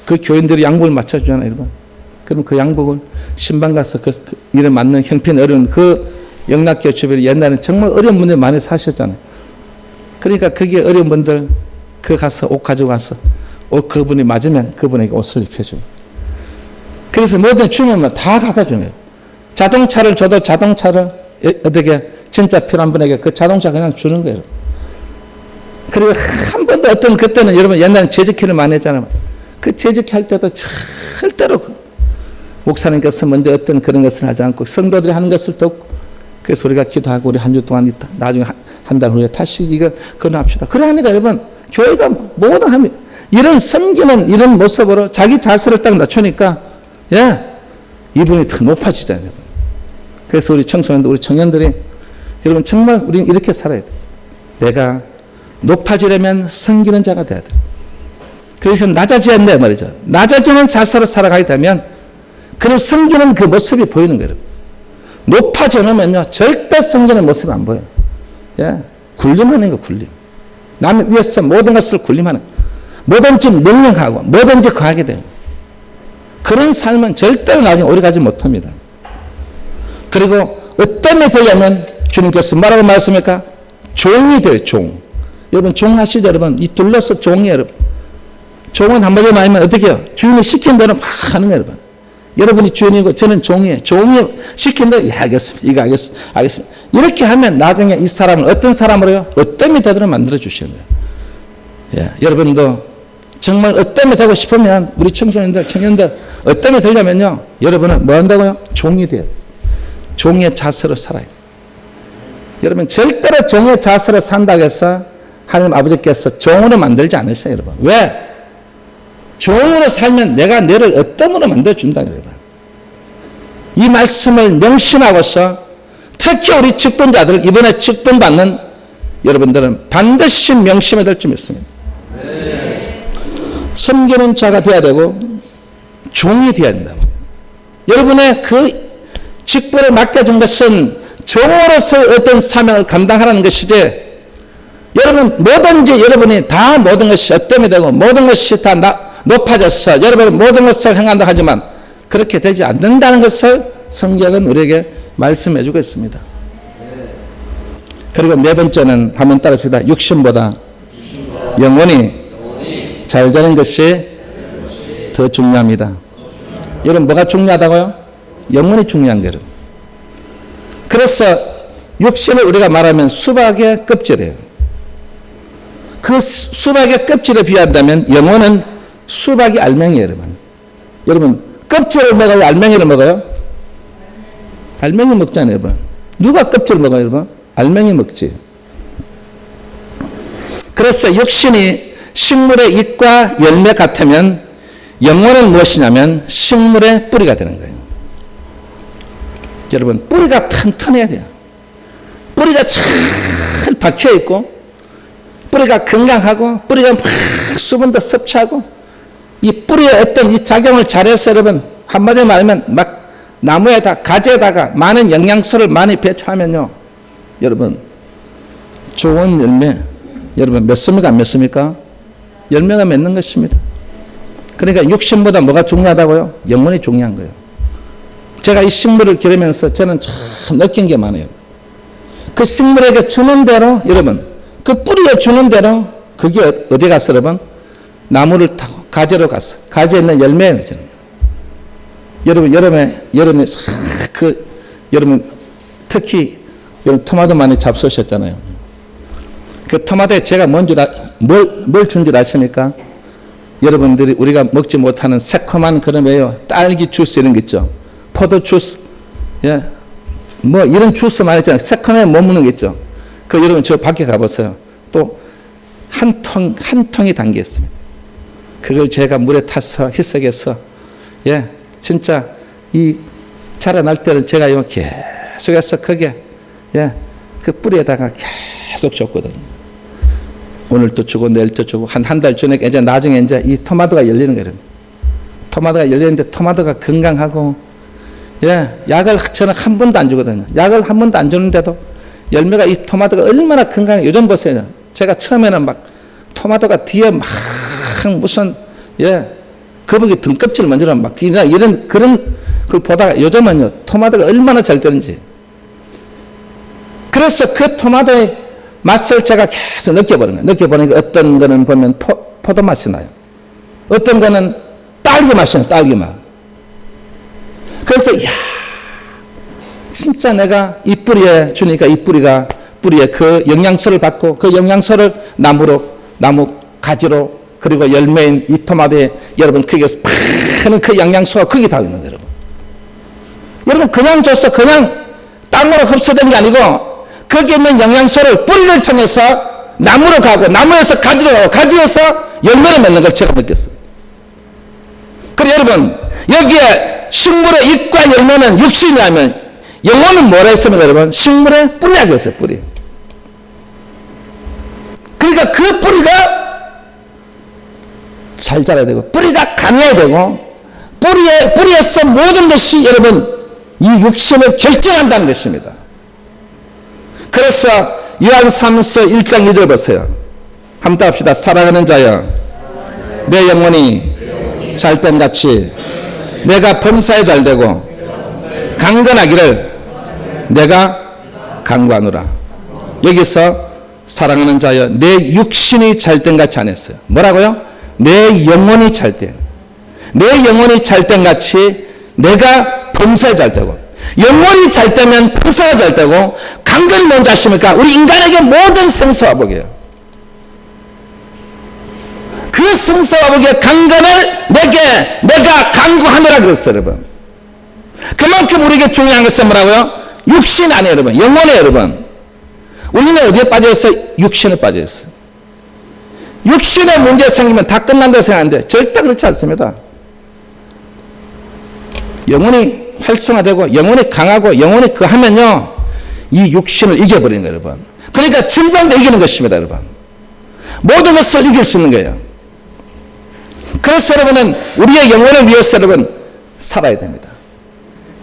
그 교인들이 양복을 맞춰주잖아요. 여러분. 그럼 그 양복을 신방 가서 그 일에 맞는 형편 어려운 그 영락교 주변에 옛날에는 정말 어려운 분들 많이 사셨잖아요. 그러니까 그게 어려운 분들 그 가서 옷 가지고 가서 옷 그분이 맞으면 그분에게 옷을 입혀줘요. 그래서 뭐든 주면 다 갖다 주네요. 자동차를 줘도 자동차를 어떻게 진짜 필요한 분에게 그 자동차 그냥 주는 거예요. 그리고 한 번도 어떤 그때는 여러분 옛날에 재직회를 많이 했잖아요. 그 재직회 할 때도 절대로 목사님께서 먼저 어떤 그런 것을 하지 않고 성도들이 하는 것을 돕고, 그래서 우리가 기도하고 우리 한 주 동안 있다. 나중에 한 달 후에 다시 이거 그만합시다. 그래 하니까 여러분 교회가 모든 하면 이런 섬기는 이런 모습으로 자기 자세를 딱 낮추니까 이분이 더 높아지잖아요. 그래서 우리 청소년들, 우리 청년들이 여러분 정말 우리는 이렇게 살아야 돼. 내가 높아지려면 섬기는 자가 돼야 돼. 그래서 낮아져야 한다 말이죠. 낮아지는 자세로 살아가게 되면 그런 섬기는 그 모습이 보이는 거예요. 높아져 놓으면요 절대 섬기는 모습이 안 보여요. 군림하는 거, 군림. 남 위에서 모든 것을 군림하는, 뭐든지 명령하고 뭐든지 거하게 돼요. 그런 삶은 절대로 나중에 오래가지 못합니다. 그리고 어떤 게 되려면 주님께서 뭐라고 말씀합니까? 종이 돼요, 종. 여러분 종 하시죠, 여러분. 이 둘러서 종이에요, 여러분. 종은 한마디로 말하면 어떻게 해요? 주인이 시킨 대로 막 하는 거예요, 여러분. 여러분이 주인이고 저는 종이에요. 종이 시킨 대로 알겠습니다. 이거 알겠습니다. 이렇게 하면 나중에 이 사람을 어떤 사람으로요? 어떤 이 되도록 만들어 주시는 거예요. 여러분도 정말 어떤 이 되고 싶으면 우리 청소년들, 청년들 어떤 이 되려면요, 여러분은 뭐 한다고요? 종이 돼요. 종의 자세로 살아요. 여러분 절대로 종의 자세로 산다고 해서 하나님 아버지께서 종으로 만들지 않으세요, 여러분. 왜? 종으로 살면 내가 너를 어떤으로 만들어준다, 여러분. 이 말씀을 명심하고서 특히 우리 직분자들, 이번에 직분받는 여러분들은 반드시 명심해야 될 점 있습니다. 섬기는 자가 되어야 되고 종이 되어야 된다. 여러분의 그 직분을 맡겨준 것은 종으로서 어떤 사명을 감당하라는 것이지, 여러분 뭐든지 여러분이 다 모든 것이 어떤 이 되고 모든 것이 다 높아져서 여러분 모든 것을 행한다 하지만 그렇게 되지 않는다는 것을 성경은 우리에게 말씀해 주고 있습니다. 그리고 네 번째는 한번 따라합시다. 육신보다 영혼이 잘 되는 것이 더 중요합니다. 여러분 뭐가 중요하다고요? 영혼이 중요한 거예요. 그래서 육신을 우리가 말하면 수박의 껍질이에요. 그 수박의 껍질에 비한다면 영혼은 수박이 알맹이에요, 여러분. 여러분 껍질을 먹어요, 알맹이를 먹어요? 알맹이 먹잖아요, 여러분. 누가 껍질을 먹어요, 여러분? 알맹이 먹지. 그래서 육신이 식물의 잎과 열매 같으면 영혼은 무엇이냐면 식물의 뿌리가 되는 거예요. 여러분, 뿌리가 튼튼해야 돼요. 뿌리가 잘 박혀 있고, 뿌리가 건강하고, 뿌리가 막 수분도 섭취하고, 이 뿌리의 어떤 이 작용을 잘해서 여러분, 한마디로 말하면 막 나무에다, 가지에다가 많은 영양소를 많이 배출하면요, 여러분, 좋은 열매, 여러분 맺습니까? 안 맺습니까? 열매가 맺는 것입니다. 그러니까 육신보다 뭐가 중요하다고요? 영혼이 중요한 거예요. 제가 이 식물을 기르면서 저는 참 느낀 게 많아요. 그 식물에게 주는 대로, 여러분, 그 뿌리에 주는 대로, 그게 어디 가서 여러분? 나무를 타고 가지로 가서, 가지에 있는 열매를 맺는 거예요. 여러분, 여러분, 특히, 여러분, 토마토 많이 잡수셨잖아요. 그 토마토에 제가 뭘 준 줄 아십니까? 여러분들이 우리가 먹지 못하는 새콤한 그런 왜요? 딸기 주스 이런 거 있죠. 포도 주스, 예, 뭐 이런 주스 많이 있잖아요. 새콤해 못 먹는 거 있죠. 그 여러분 저 밖에 가보세요. 또 한 통이 담겨 있습니다. 그걸 제가 물에 타서 희석해서, 예, 진짜 이 자라날 때는 제가 요 계속해서 그게, 예, 그 뿌리에다가 계속 줬거든요. 오늘 또 주고 내일 또 주고 한 달 전에 이제 나중에 이제 이 토마토가 열리는 거예요. 토마토가 열리는데 토마토가 건강하고, 예, 약을 저는 한 번도 안 주거든요. 약을 한 번도 안 주는데도 열매가 이 토마토가 얼마나 건강해. 요즘 보세요. 제가 처음에는 막 토마토가 뒤에 막 무슨, 예, 거북이 등껍질 만지는 막 이런 그런 걸 보다가 요즘은요 토마토가 얼마나 잘 되는지. 그래서 그 토마토의 맛을 제가 계속 느껴보는 거예요. 느껴보니까 어떤 거는 보면 포도 맛이 나요. 어떤 거는 딸기 맛이 나요. 딸기 맛. 그래서 야, 진짜 내가 이 뿌리에 주니까 이 뿌리에 그 영양소를 받고 그 영양소를 나무 가지로 그리고 열매인 이 토마토에 여러분 거기에서 파는 그 영양소가 거기 다 있는 거예요. 여러분 그냥 줘서 그냥 땅으로 흡수된 게 아니고 거기에 있는 영양소를 뿌리를 통해서 나무로 가고 나무에서 가지로 가고 가지에서 열매를 맺는 걸 제가 느꼈어요. 그리고 여러분 여기에 식물의 잎과 열매는 육신이라면 영혼은 뭐라 했습니까? 여러분 식물의 뿌리라고 했어요. 뿌리. 그러니까 그 뿌리가 잘 자라야 되고 뿌리가 강해야 되고 뿌리에서 모든 것이 여러분 이 육신을 결정한다는 것입니다. 그래서 요한 3서 1장 1절 보세요. 한번 합시다. 사랑하는 자여 내 영혼이 잘된 같이 내가 범사에 잘되고 강건하기를 내가 강구하노라. 여기서 사랑하는 자여 내 육신이 잘된 같이 안 했어요. 뭐라고요? 내 영혼이 잘된. 내 영혼이 잘된 같이 내가 범사에 잘되고 영혼이 잘되면 범사가 잘되고 강건이 뭔지 아십니까? 우리 인간에게 모든 생사화복이에요. 그 생사화복의 강건을 내가 강구하노라 그랬어요. 여러분. 그만큼 우리에게 중요한 것은 뭐라고요? 육신 아니에요. 여러분. 영혼이에요. 여러분. 우리는 어디에 빠져있어요? 육신에 빠져있어요. 육신에 문제 생기면 다 끝난다고 생각하는데 절대 그렇지 않습니다. 영혼이 활성화되고 영혼이 강하고 영혼이 하면요 이 육신을 이겨버리는 거예요. 여러분. 그러니까 질병도 이기는 것입니다. 여러분. 모든 것을 이길 수 있는 거예요. 그래서 여러분은 우리의 영혼을 위해서 여러분 살아야 됩니다.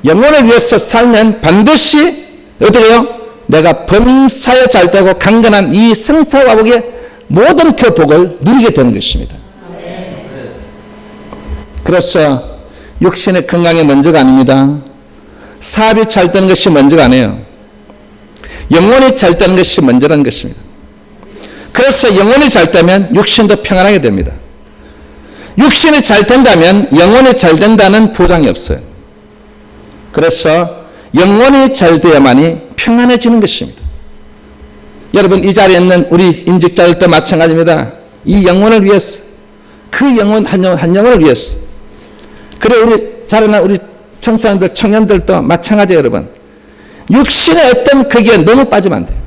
영혼을 위해서 살면 반드시 어떻게요? 내가 범사에 잘되고 강건한 이 생사화복의 모든 그 복을 누리게 되는 것입니다. 그래서 육신의 건강이 먼저가 아닙니다. 사업이 잘 되는 것이 먼저가 아니에요. 영혼이 잘 되는 것이 먼저라는 것입니다. 그래서 영혼이 잘 되면 육신도 평안하게 됩니다. 육신이 잘 된다면 영혼이 잘 된다는 보장이 없어요. 그래서 영혼이 잘 돼야만이 평안해지는 것입니다. 여러분 이 자리에 있는 우리 임직자들도 마찬가지입니다. 이 영혼을 위해서 그 영혼 한 영혼을 위해서 그리고 우리 자라난 우리 청소년들 청년들도 마찬가지예요. 여러분 육신의 어떤 거기에 너무 빠지면 안 돼요.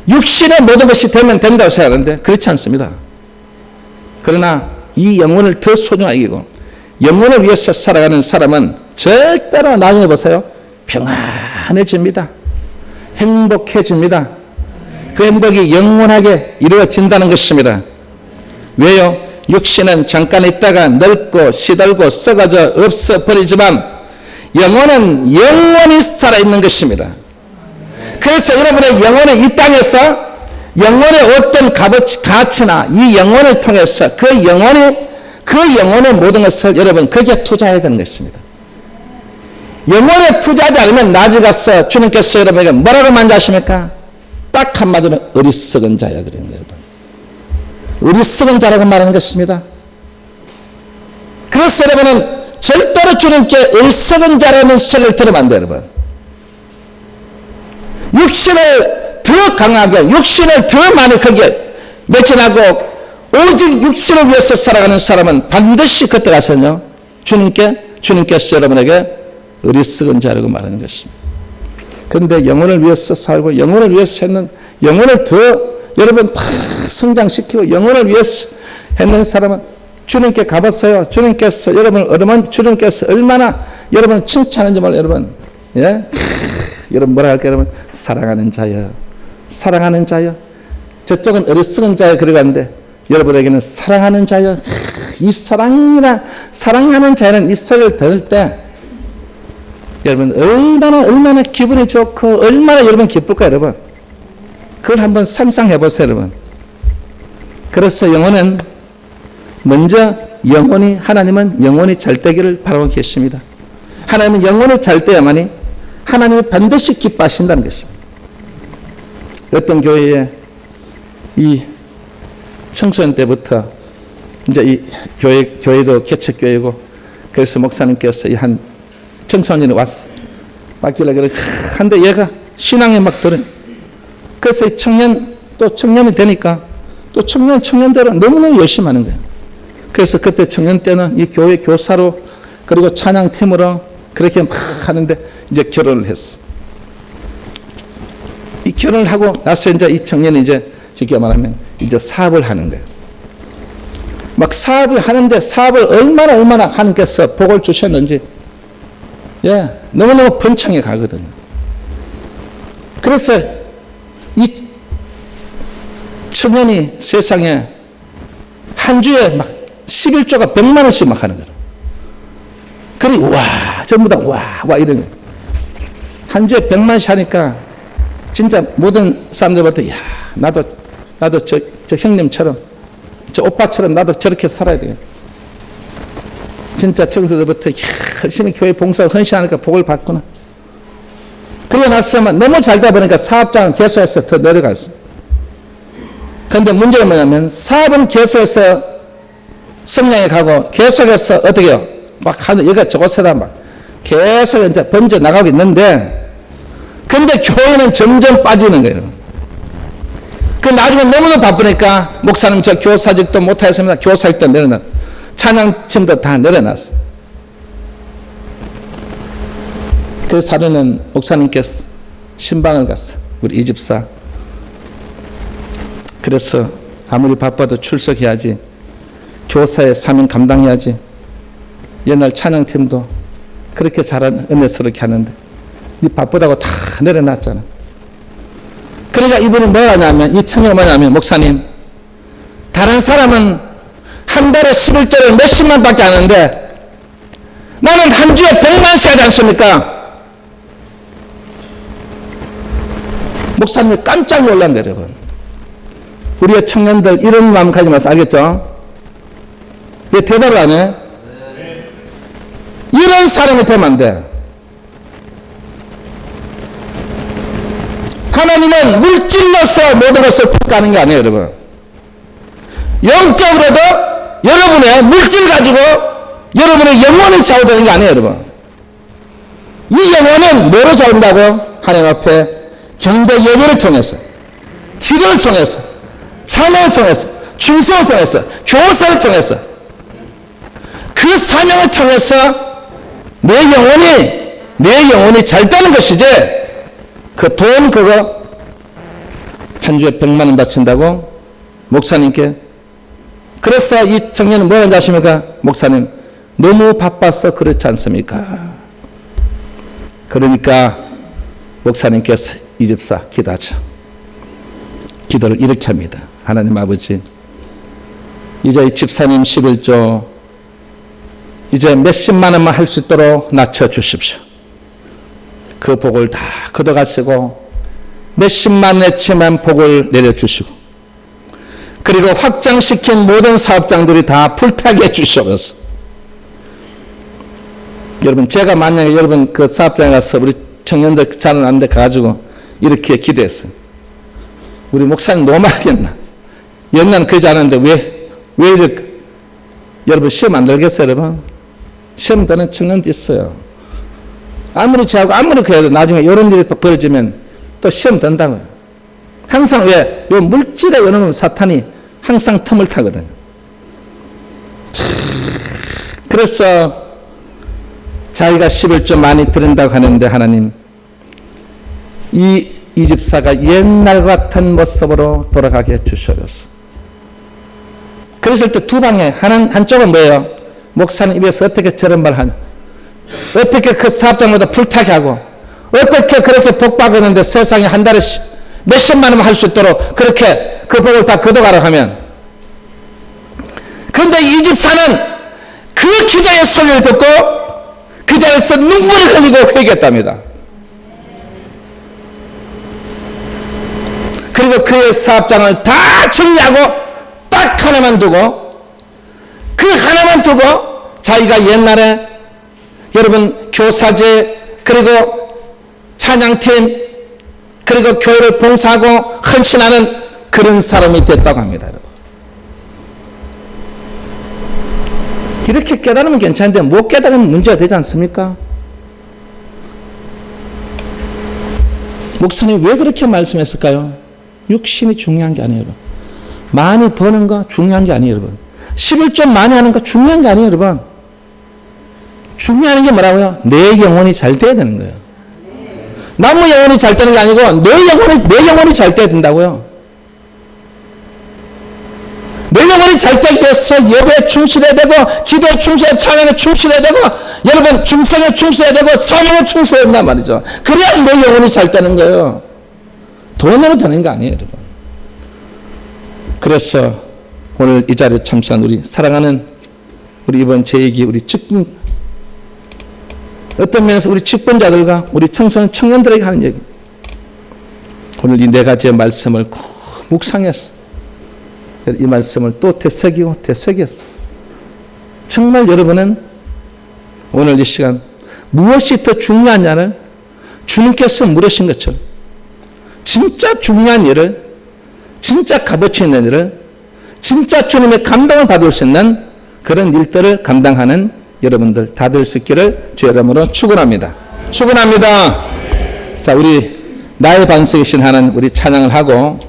육신의 모든 것이 되면 된다고 생각하는데 그렇지 않습니다. 그러나 이 영혼을 더 소중하게 여기고 영혼을 위해서 살아가는 사람은 절대로 나중에 보세요. 평안해집니다. 행복해집니다. 그 행복이 영원하게 이루어진다는 것입니다. 왜요? 육신은 잠깐 있다가 늙고 시들고 썩어져 없어버리지만 영혼은 영원히 살아있는 것입니다. 그래서 여러분의 영혼이 이 땅에서 영혼의 어떤 가치나 이 영혼을 통해서 그 영혼의 모든 것을 여러분 거기에 투자해야 되는 것입니다. 영혼에 투자하지 않으면 나중에 가서 주님께서 여러분에게 뭐라고 만지십니까? 딱 한마디로 어리석은 자야 그래요, 여러분. 어리석은 자라고 말하는 것입니다. 그래서 여러분은 절대로 주님께 어리석은 자라는 소리를 들으면 안 돼요, 여러분. 육신을 더 강하게, 육신을 더 많이 크게 매진하고 오직 육신을 위해서 살아가는 사람은 반드시 그때 가서요, 주님께서 여러분에게 어리석은 자라고 말하는 것입니다. 그런데 영혼을 위해서 살고 영혼을 위해서 했는, 영혼을 더 여러분 팍 성장시키고 영혼을 위해서 했는 사람은 주님께 가봤어요. 주님께서 주님께서 얼마나 여러분 칭찬하는지 몰라요, 여러분. 예? 여러분 뭐라 할까요, 여러분? 사랑하는 자여, 사랑하는 자여. 저쪽은 어리석은 자여 그러는데 여러분에게는 사랑하는 자여. 이 사랑하는 자여는 이 소리를 들을 때 여러분 얼마나 기분이 좋고 얼마나 여러분 기쁠까요, 여러분? 그걸 한번 상상해 보세요, 여러분. 그래서 영혼은 먼저 하나님은 영혼이 잘 되기를 바라고 계십니다. 하나님은 영혼이 잘 돼야만이 하나님이 반드시 기뻐하신다는 것입니다. 어떤 교회에 이 청소년 때부터 이제 이 교회도 개척교회고 그래서 목사님께서 이 한 청소년이 왔어. 왔길래 그래. 한데 얘가 신앙에 막 들어. 그래서 이 청년이 되니까 또 청년대로 너무너무 열심히 하는 거예요. 그래서 그때 청년 때는 이 교회 교사로 그리고 찬양팀으로 그렇게 막 하는데 이제 결혼을 했어. 이 결혼을 하고 나서 이제 이 청년이 이제 쉽게 말하면 이제 사업을 하는 거예요. 막 사업을 하는데 사업을 얼마나 하나님께서 복을 주셨는지 너무너무 번창해 가거든요. 그래서 이 청년이 세상에 한 주에 막 11조가 100만 원씩 막 하는 거예요. 그러니 와 전부 다 와 이런 거예요. 한 주에 100만 원씩 하니까 진짜 모든 사람들부터 야 나도 저 형님처럼 저 오빠처럼 나도 저렇게 살아야 돼요. 진짜 청소들부터 열심히 교회 봉사하고 헌신하니까 복을 받구나. 그러고 나서만 너무 잘 되다 보니까 사업장은 계속해서 더 내려갔어. 그런데 문제가 뭐냐면 사업은 계속해서 성장해 가고 계속해서 어떻게 해요? 막 하는 여기가 저곳에다 막 계속 이제 번져 나가고 있는데 근데 교회는 점점 빠지는 거예요. 그 나중에 너무너무 바쁘니까 목사님 저 교사직도 못하겠습니다. 교사직도 내려놨어. 찬양팀도 다 내려놨어. 그 사례는 목사님께서 신방을 갔어. 우리 이 집사. 그래서 아무리 바빠도 출석해야지. 교사의 사명 감당해야지. 옛날 찬양팀도 그렇게 잘한 은혜스럽게 하는데 네 바쁘다고 다 내려놨잖아. 그러니까 이분이 뭐냐면 이 청년이 뭐냐면 목사님 다른 사람은 한 달에 11조를 몇십만 밖에 안 하는데 나는 한 주에 100만씩 하지 않습니까? 목사님이 깜짝 놀란 거예요, 여러분. 우리의 청년들 이런 마음 가지 마세요. 알겠죠? 왜 대답을 안 해? 이런 사람이 되면 안 돼. 하나님은 물질로서 모든 것을 평가하는 게 아니에요, 여러분. 영적으로도 여러분의 물질 가지고 여러분의 영혼이 좌우되는 게 아니에요, 여러분. 이 영혼은 뭐로 좌우된다고? 하나님 앞에 경배 예배를 통해서, 기도를 통해서, 찬양을 통해서, 충성을 통해서, 교사를 통해서, 그 사명을 통해서 내 영혼이 잘 되는 것이지, 그 돈 그거 한 주에 100만 원 바친다고 목사님께. 그래서 이 청년은 뭐라는지 아십니까? 목사님 너무 바빠서 그렇지 않습니까? 그러니까 목사님께서 이 집사 기도하죠. 기도를 이렇게 합니다. 하나님 아버지, 이제 이 집사님 11조 이제 몇십만 원만 할 수 있도록 낮춰주십시오. 그 복을 다 걷어가시고 몇십만 원치만 복을 내려주시고, 그리고 확장시킨 모든 사업장들이 다 불타게 해주시옵소서. 여러분, 제가 만약에 여러분 그 사업장에 가서 우리 청년들 잘 아는 데 가가지고 이렇게 기도했어요. 우리 목사님 너무 하겠나? 옛날은 그러지 않았는데 왜 이렇게, 여러분 시험 안 들겠어요, 여러분? 시험 드는 청년도 있어요. 아무리 제하고 아무리 그래도 나중에 이런 일이 벌어지면 또 시험 든다고요. 항상 왜? 요 물질에 여는 사탄이 항상 틈을 타거든요. 그래서 자기가 11조 많이 드린다고 하는데, 하나님, 이 집사가 옛날 같은 모습으로 돌아가게 해주셔서, 그랬을 때 두 방에 한쪽은 뭐예요? 목사님 입에서 어떻게 저런 말 하냐, 어떻게 그 사업장보다 불타게 하고, 어떻게 그렇게 복 받았는데 세상에 한 달에 몇십만 원 할 수 있도록 그렇게 그 복을 다 걷어가라고 하면, 그런데 이 집사는 그 기도의 소리를 듣고 그 자리에서 눈물을 흘리고 회개했답니다. 그리고 그의 사업장을 다 정리하고 딱 하나만 두고, 그 하나만 두고 자기가 옛날에 여러분 교사제, 그리고 찬양팀, 그리고 교회를 봉사하고 헌신하는 그런 사람이 됐다고 합니다. 여러분, 이렇게 깨달으면 괜찮은데 못 깨달으면 문제가 되지 않습니까? 목사님 왜 그렇게 말씀했을까요? 육신이 중요한 게 아니에요, 여러분. 많이 버는 거 중요한 게 아니에요, 여러분. 11조 많이 하는 거 중요한 게 아니에요, 여러분. 중요한 게 뭐라고요? 내 영혼이 잘 돼야 되는 거예요. 나무 영혼이 잘 되는 게 아니고 내 영혼이 잘 돼야 된다고요. 내 영혼이 잘 되기 위해서 예배에 충실해야 되고, 기도에 충실해야, 찬양에 충실해야 되고, 여러분 중성에 충실해야 되고, 사명에 충실해야 된단 말이죠. 그래야 내 영혼이 잘 되는 거예요. 돈으로 되는 거 아니에요, 여러분. 그래서 오늘 이 자리에 참석한 우리 사랑하는 우리 이번 제2기 우리 직분, 어떤 면에서 우리 직분자들과 우리 청소년 청년들에게 하는 얘기, 오늘 이 네 가지의 말씀을 묵상해서 이 말씀을 또 되새겼어. 정말 여러분은 오늘 이 시간 무엇이 더 중요하냐를 주님께서 물으신 것처럼 진짜 중요한 일을, 진짜 값어치 있는 일을, 진짜 주님의 감동을 받을 수 있는 그런 일들을 감당하는 여러분들 다 될 수 있기를 주 이름으로 축원합니다. 축원합니다. 자, 우리 나의 반석이신 하나님, 우리 찬양을 하고